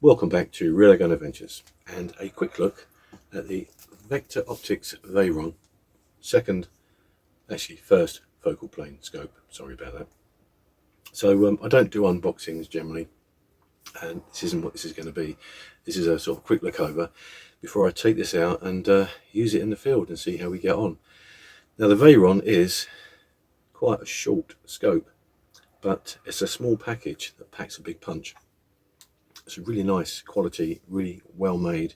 Welcome back to Real Gun Adventures and a quick look at the Vector Optics Veyron first focal plane scope. Sorry about that. So I don't do unboxings generally, and this isn't what this is going to be. This is a sort of quick look over before I take this out and use it in the field and see how we get on. Now the Veyron is quite a short scope, but it's a small package that packs a big punch. It's a really nice quality, really well made,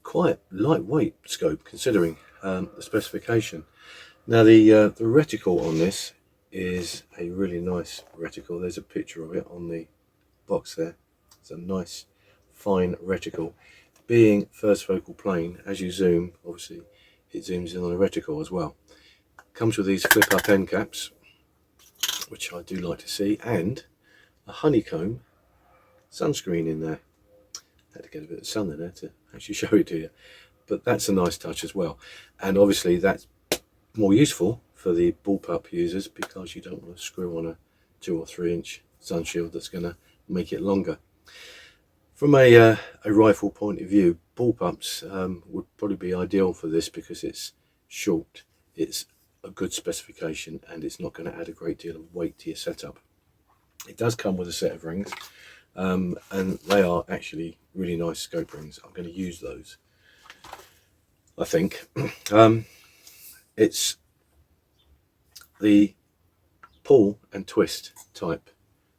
quite lightweight scope considering the specification. Now the reticle on this is a really nice reticle. There's a picture of it on the box there. It's a nice fine reticle. Being first focal plane, as you zoom, obviously it zooms in on a reticle as well. Comes with these flip up end caps, which I do like to see, and a honeycomb sunscreen in there. Had to get a bit of sun in there to actually show it to you, but that's a nice touch as well. And obviously that's more useful for the bullpup users because you don't want to screw on a 2 or 3 inch sun shield that's going to make it longer. From a rifle point of view, bullpups would probably be ideal for this because it's short, it's a good specification, and it's not going to add a great deal of weight to your setup. It does come with a set of rings, and they are actually really nice scope rings. I'm going to use those, I think. It's the pull and twist type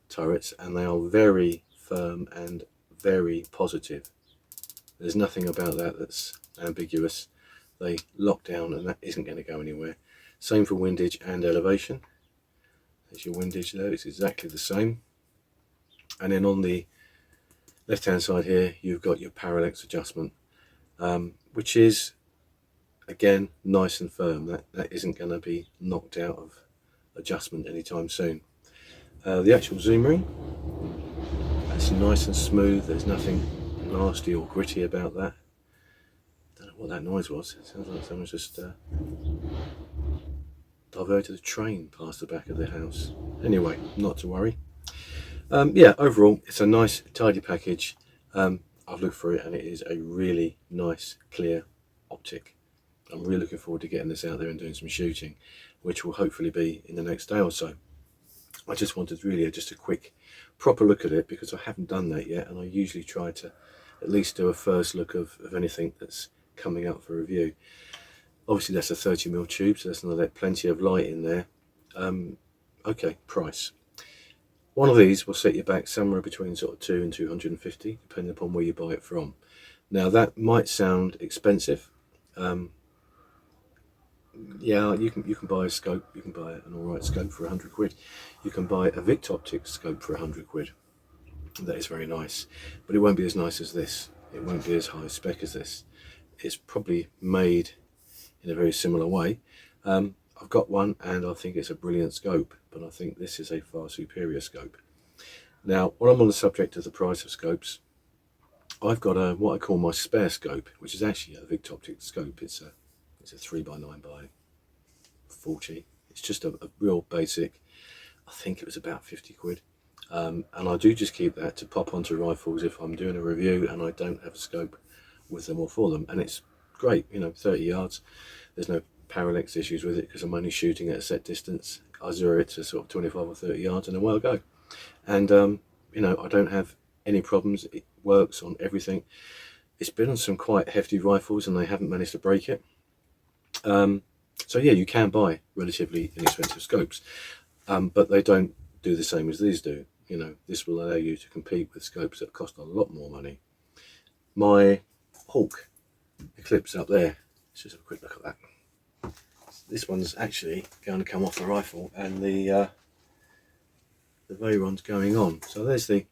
turrets, and they are very firm and very positive. There's nothing about that that's ambiguous. They lock down and that isn't going to go anywhere. Same for windage and elevation. There's your windage there, it's exactly the same. And then on the left hand side here you've got your parallax adjustment, which is again nice and firm. That isn't going to be knocked out of adjustment anytime soon. The actual zoom ring, that's nice and smooth. There's nothing nasty or gritty about that. Don't know what that noise was. It sounds like someone's just diverted a train past the back of the house. Anyway, not to worry. Yeah, overall it's a nice tidy package. I've looked through it and it is a really nice clear optic. I'm really looking forward to getting this out there and doing some shooting, which will hopefully be in the next day or so. I just wanted really just a quick proper look at it because I haven't done that yet, and I usually try to at least do a first look of anything that's coming up for review. Obviously that's a 30mm tube, so that's going to let plenty of light in there. Okay, price. One of these will set you back somewhere between sort of 2 and 250, depending upon where you buy it from. Now that might sound expensive. Yeah, you can buy a scope. You can buy an alright scope for 100 quid. You can buy a Victor Optics scope for 100 quid. That is very nice, but it won't be as nice as this. It won't be as high spec as this. It's probably made in a very similar way. I've got one and I think it's a brilliant scope, but I think this is a far superior scope. Now, while I'm on the subject of the price of scopes, I've got what I call my spare scope, which is actually a Victor Optics scope. It's a 3x9x40. It's just a real basic. I think it was about 50 quid. And I do just keep that to pop onto rifles if I'm doing a review and I don't have a scope with them or for them. And it's great, you know, 30 yards. There's no parallax issues with it because I'm only shooting at a set distance. I zero it to sort of 25 or 30 yards and away I go. And you know, I don't have any problems. It works on everything. It's been on some quite hefty rifles and they haven't managed to break it. So yeah, you can buy relatively inexpensive scopes, but they don't do the same as these do. You know, this will allow you to compete with scopes that cost a lot more money. My Hawk Eclipse up there, let's just have a quick look at that. This one's actually going to come off the rifle and the Veyron's going on. So there's the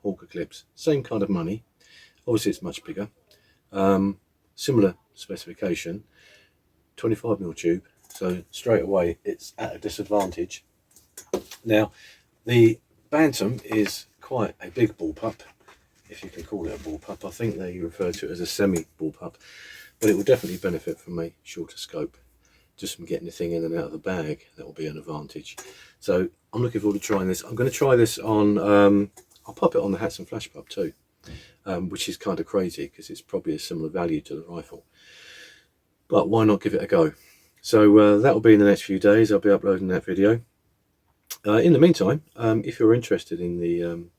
Hawk Eclipse, same kind of money. Obviously it's much bigger, similar specification, 25mm tube, so straight away it's at a disadvantage. Now the Bantam is quite a big bullpup, if you can call it a bullpup. I think they refer to it as a semi bullpup, but it will definitely benefit from a shorter scope. Just from getting the thing in and out of the bag, that will be an advantage. So I'm looking forward to trying this. I'm going to try this on I'll pop it on the Hats and Flash Pub too. which is kind of crazy because it's probably a similar value to the rifle. But why not give it a go? So that will be in the next few days. I'll be uploading that video. In the meantime, if you're interested in the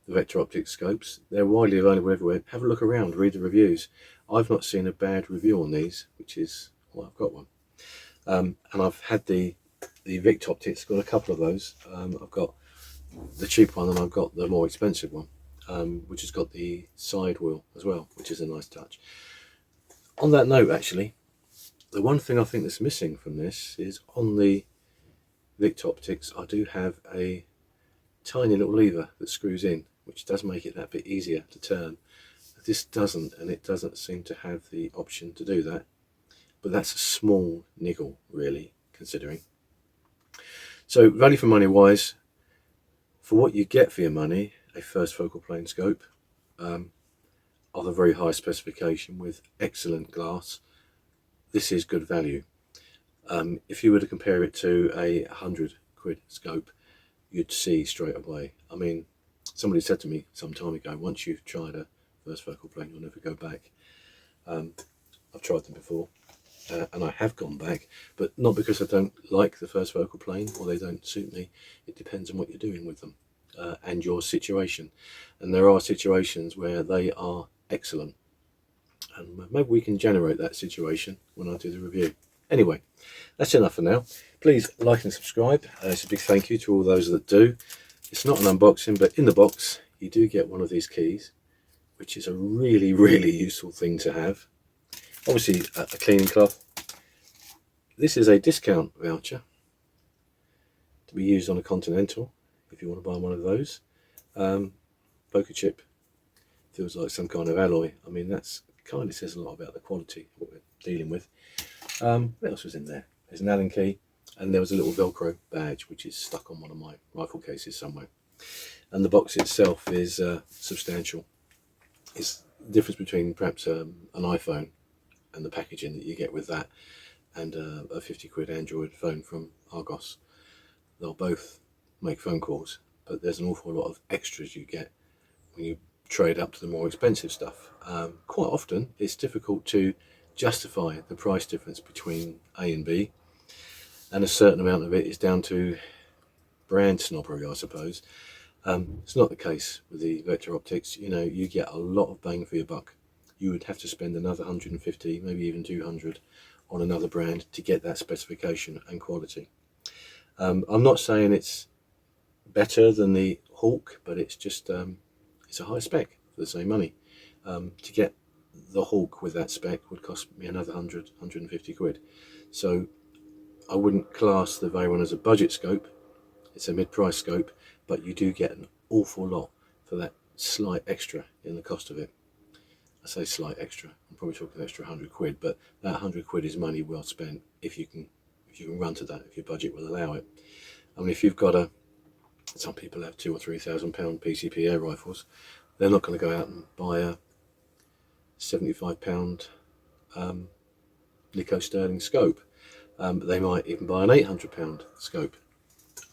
Vector Optics scopes, they're widely available everywhere. Have a look around, read the reviews. I've not seen a bad review on these, which is why I've got one. And I've had the Vector Optics, got a couple of those. I've got the cheap one and I've got the more expensive one, which has got the side wheel as well, which is a nice touch. On that note, actually, the one thing I think that's missing from this is on the Vector Optics, I do have a tiny little lever that screws in, which does make it that bit easier to turn. This doesn't, and it doesn't seem to have the option to do that. But that's a small niggle, really, considering. So, value for money wise, for what you get for your money, a first focal plane scope of a very high specification with excellent glass, this is good value. If you were to compare it to a £100 scope, you'd see straight away. I mean, somebody said to me some time ago, once you've tried a first focal plane, you'll never go back. I've tried them before, and I have gone back, but not because I don't like the first focal plane or they don't suit me. It depends on what you're doing with them and your situation. And there are situations where they are excellent, and maybe we can generate that situation when I do the review. Anyway, that's enough for now. Please like and subscribe. It's a big thank you to all those that do. It's not an unboxing, but in the box you do get one of these keys, which is a really, really useful thing to have. Obviously a cleaning cloth. This is a discount voucher to be used on a Continental if you want to buy one of those. Poker chip feels like some kind of alloy. I mean, that's kind of says a lot about the quality of what we're dealing with. What else was in there? There's an Allen key, and there was a little Velcro badge which is stuck on one of my rifle cases somewhere. And the box itself is substantial. It's the difference between perhaps an iPhone and the packaging that you get with that and a £50 Android phone from Argos. They'll both make phone calls, but there's an awful lot of extras you get when you trade up to the more expensive stuff. Quite often it's difficult to justify the price difference between A and B, and a certain amount of it is down to brand snobbery, I suppose. It's not the case with the Vector Optics. You know, you get a lot of bang for your buck. You would have to spend another 150, maybe even 200 on another brand to get that specification and quality. I'm not saying it's better than the Hawk, but it's just it's a high spec for the same money. To get the Hawk with that spec would cost me another 150 quid. So I wouldn't class the Veyron as a budget scope. It's a mid-price scope, but you do get an awful lot for that slight extra in the cost of it. I say slight extra, I'm probably talking extra 100 quid, but that 100 quid is money well spent if you can run to that, if your budget will allow it. I mean, if you've got some people have £2,000 or £3,000 PCP air rifles, they're not going to go out and buy a £75 Nico Sterling scope. They might even buy an £800 scope,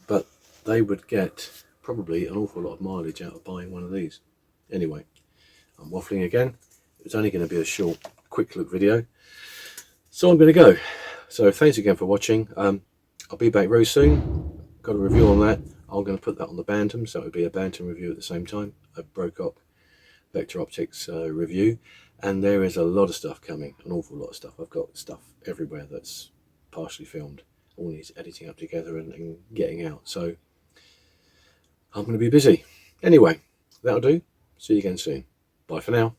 but they would get probably an awful lot of mileage out of buying one of these. Anyway, I'm waffling again. It's only going to be a short, quick look video, so I'm going to go. So thanks again for watching. I'll be back very soon. Got a review on that. I'm going to put that on the Bantam, so it would be a Bantam review at the same time, a Brocock Vector Optics review. And there is a lot of stuff coming, an awful lot of stuff. I've got stuff everywhere that's partially filmed. All needs editing up together and getting out. So I'm going to be busy. Anyway, that'll do. See you again soon. Bye for now.